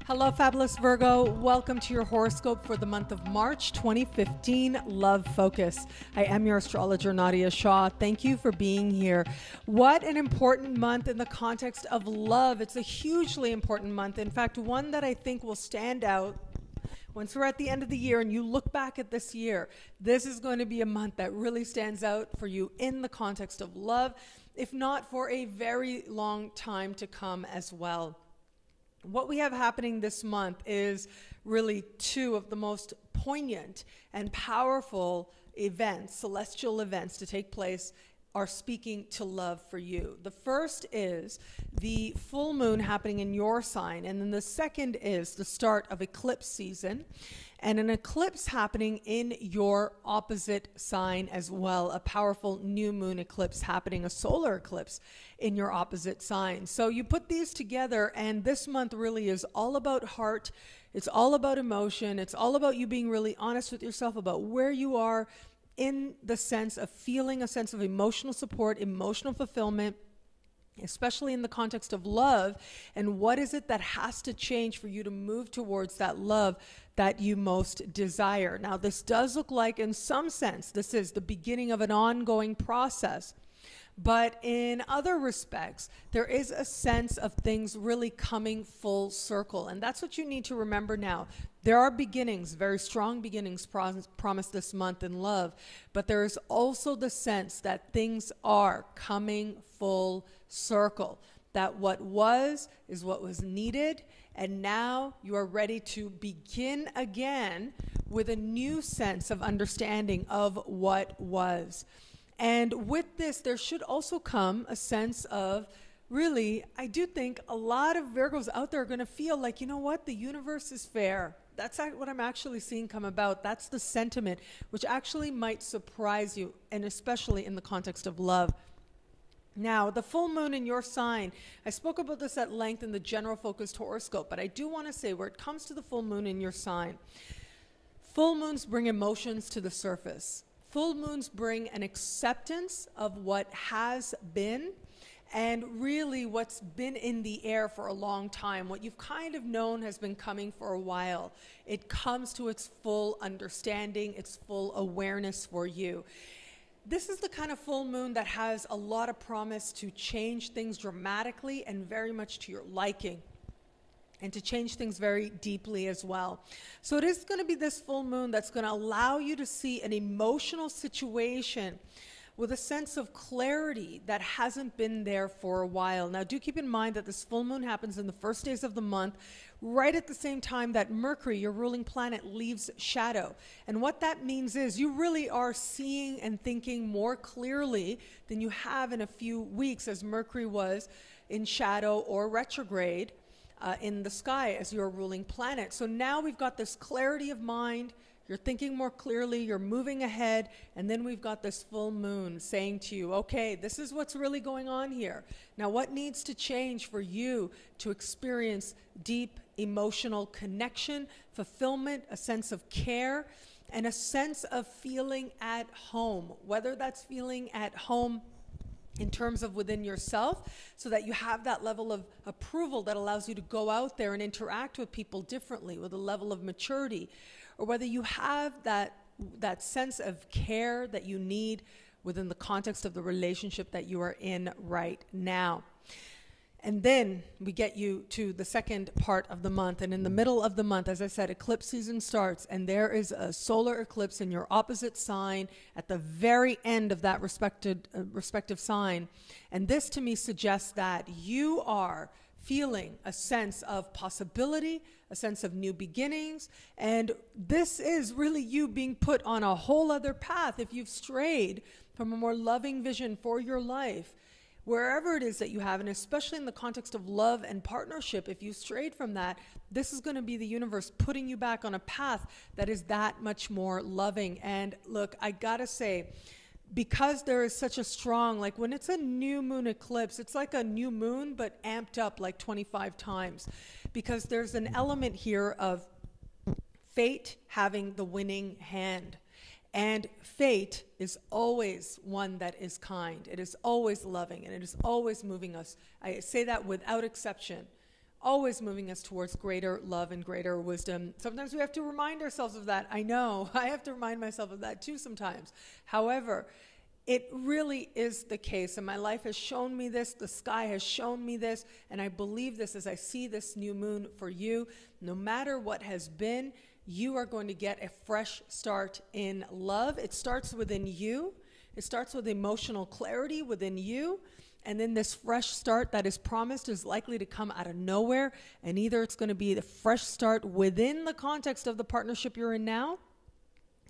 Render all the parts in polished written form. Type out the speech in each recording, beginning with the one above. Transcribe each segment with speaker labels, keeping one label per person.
Speaker 1: Hello, fabulous Virgo. Welcome to your horoscope for the month of March 2015, Love Focus. I am your astrologer, Nadiya Shah. Thank you for being here. What an important month in the context of love. It's a hugely important month. In fact, one that I think will stand out once we're at the end of the year and you look back at this year. This is going to be a month that really stands out for you in the context of love, if not for a very long time to come as well. What we have happening this month is really two of the most poignant and powerful events, celestial events to take place, are speaking to love for you. The first is the full moon happening in your sign, and then the second is the start of eclipse season, and an eclipse happening in your opposite sign as well, a powerful new moon eclipse happening, a solar eclipse in your opposite sign. So you put these together, and this month really is all about heart. It's all about emotion. It's all about you being really honest with yourself about where you are in the sense of feeling a sense of emotional support, emotional fulfillment, especially in the context of love, and what is it that has to change for you to move towards that love that you most desire. Now, this does look like, in some sense, this is the beginning of an ongoing process. But in other respects, there is a sense of things really coming full circle. And that's what you need to remember now. There are beginnings, very strong beginnings promised this month in love. But there is also the sense that things are coming full circle. That what was is what was needed. And now you are ready to begin again with a new sense of understanding of what was. And with this, there should also come a sense of, really, I do think a lot of Virgos out there are going to feel like, you know what, the universe is fair. That's what I'm actually seeing come about. That's the sentiment, which actually might surprise you, and especially in the context of love. Now, the full moon in your sign, I spoke about this at length in the general focused horoscope, but I do want to say where it comes to the full moon in your sign, full moons bring emotions to the surface. Full moons bring an acceptance of what has been and really what's been in the air for a long time. What you've kind of known has been coming for a while. It comes to its full understanding, its full awareness for you. This is the kind of full moon that has a lot of promise to change things dramatically and very much to your liking, and to change things very deeply as well. So it is going to be this full moon that's going to allow you to see an emotional situation with a sense of clarity that hasn't been there for a while. Now, do keep in mind that this full moon happens in the first days of the month, right at the same time that Mercury, your ruling planet, leaves shadow. And what that means is you really are seeing and thinking more clearly than you have in a few weeks, as Mercury was in shadow or retrograde in the sky as your ruling planet. So now we've got this clarity of mind, you're thinking more clearly, you're moving ahead, and then we've got this full moon saying to you, okay, this is what's really going on here. Now, what needs to change for you to experience deep emotional connection, fulfillment, a sense of care, and a sense of feeling at home, whether that's feeling at home in terms of within yourself, so that you have that level of approval that allows you to go out there and interact with people differently with a level of maturity, or whether you have that sense of care that you need within the context of the relationship that you are in right now. And then we get you to the second part of the month. And in the middle of the month, as I said, eclipse season starts. And there is a solar eclipse in your opposite sign at the very end of that respective sign. And this to me suggests that you are feeling a sense of possibility, a sense of new beginnings. And this is really you being put on a whole other path if you've strayed from a more loving vision for your life. Wherever it is that you have, and especially in the context of love and partnership, if you strayed from that, this is going to be the universe putting you back on a path that is that much more loving. And look, I gotta say, because there is such a strong, like when it's a new moon eclipse, it's like a new moon, but amped up like 25 times. Because there's an element here of fate having the winning hand. And fate is always one that is kind. It is always loving, and it is always moving us. I say that without exception. always moving us towards greater love and greater wisdom. Sometimes we have to remind ourselves of that. I know, I have to remind myself of that too sometimes. However, it really is the case, and my life has shown me this, the sky has shown me this, and I believe this as I see this new moon for you. No matter what has been, you are going to get a fresh start in love. It starts within you. It starts with emotional clarity within you. And then this fresh start that is promised is likely to come out of nowhere. And either it's going to be the fresh start within the context of the partnership you're in now,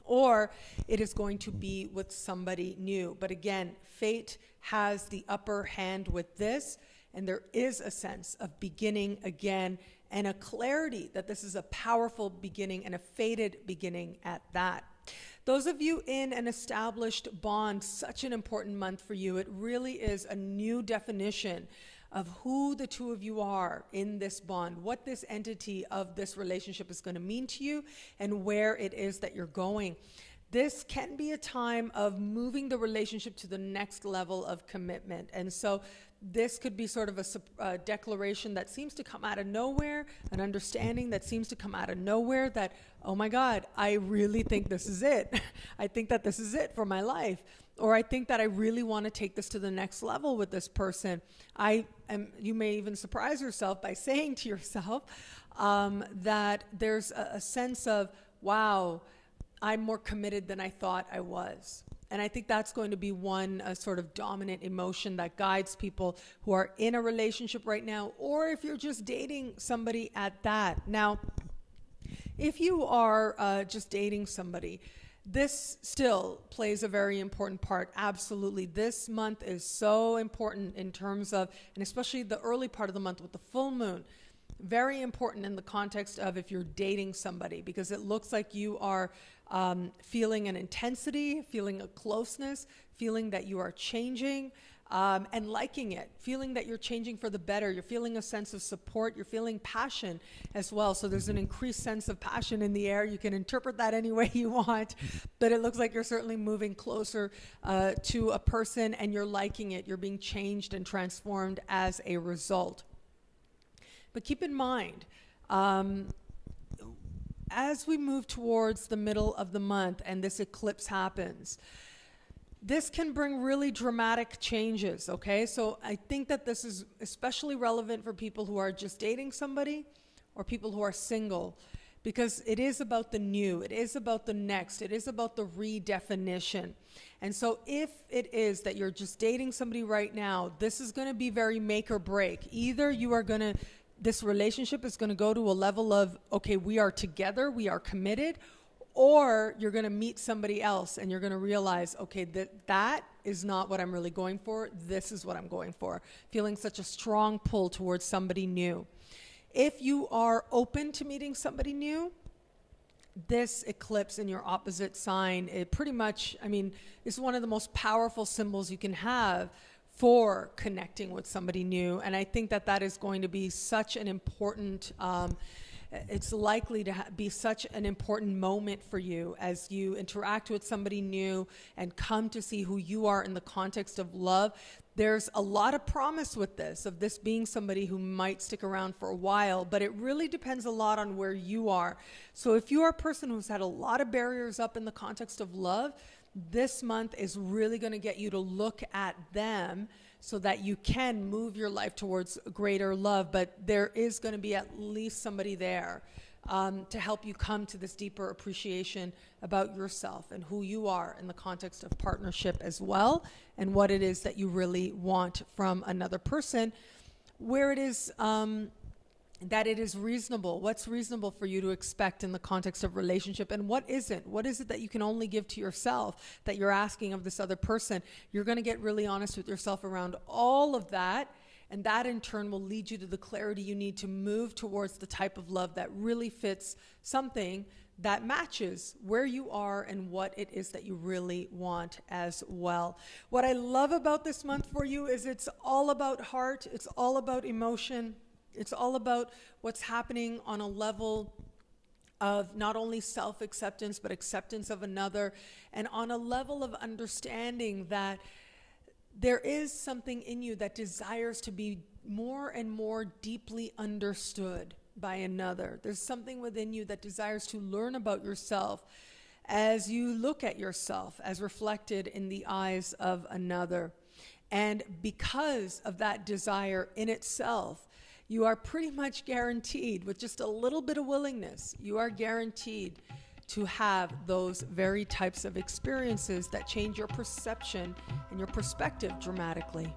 Speaker 1: or it is going to be with somebody new. But again, fate has the upper hand with this, and there is a sense of beginning again and a clarity that this is a powerful beginning and a fated beginning at that. Those of you in an established bond, such an important month for you. It really is a new definition of who the two of you are in this bond, what this entity of this relationship is going to mean to you, and where it is that you're going. This can be a time of moving the relationship to the next level of commitment. And so this could be sort of a declaration that seems to come out of nowhere, an understanding that seems to come out of nowhere that, oh my God, I really think this is it. I think that this is it for my life. Or I think that I really want to take this to the next level with this person. You may even surprise yourself by saying to yourself that there's a sense of, wow, I'm more committed than I thought I was. And I think that's going to be one sort of dominant emotion that guides people who are in a relationship right now, or if you're just dating somebody at that. Now, if you are just dating somebody, this still plays a very important part. Absolutely. This month is so important in terms of, and especially the early part of the month with the full moon, very important in the context of if you're dating somebody, because it looks like you are feeling an intensity, feeling a closeness, feeling that you are changing, and liking it, feeling that you're changing for the better. You're feeling a sense of support. You're feeling passion as well. So there's an increased sense of passion in the air. You can interpret that any way you want, but it looks like you're certainly moving closer to a person and you're liking it. You're being changed and transformed as a result. But keep in mind, as we move towards the middle of the month and this eclipse happens, this can bring really dramatic changes, okay? So I think that this is especially relevant for people who are just dating somebody or people who are single, because it is about the new, it is about the next, it is about the redefinition. And so if it is that you're just dating somebody right now, this is going to be very make or break. Either you are going to, this relationship is going to go to a level of, okay, we are together, we are committed, or you're going to meet somebody else and you're going to realize, okay, that is not what I'm really going for. This is what I'm going for. Feeling such a strong pull towards somebody new. If you are open to meeting somebody new, this eclipse in your opposite sign, it pretty much, I mean, is one of the most powerful symbols you can have for connecting with somebody new. And I think that that is going to be such an important, it's likely to be such an important moment for you as you interact with somebody new and come to see who you are in the context of love. There's a lot of promise with this, of this being somebody who might stick around for a while, but it really depends a lot on where you are. So if you are a person who's had a lot of barriers up in the context of love, this month is really going to get you to look at them so that you can move your life towards greater love. But there is going to be at least somebody there to help you come to this deeper appreciation about yourself and who you are in the context of partnership as well, and what it is that you really want from another person, where it is that it is reasonable. What's reasonable for you to expect in the context of relationship, and what isn't? What is it that you can only give to yourself that you're asking of this other person? You're going to get really honest with yourself around all of that, and that in turn will lead you to the clarity you need to move towards the type of love that really fits something that matches where you are and what it is that you really want as well. What I love about this month for you is it's all about heart, it's all about emotion. It's all about what's happening on a level of not only self-acceptance, but acceptance of another, and on a level of understanding that there is something in you that desires to be more and more deeply understood by another. There's something within you that desires to learn about yourself as you look at yourself as reflected in the eyes of another. And because of that desire in itself, you are pretty much guaranteed, with just a little bit of willingness, you are guaranteed to have those very types of experiences that change your perception and your perspective dramatically.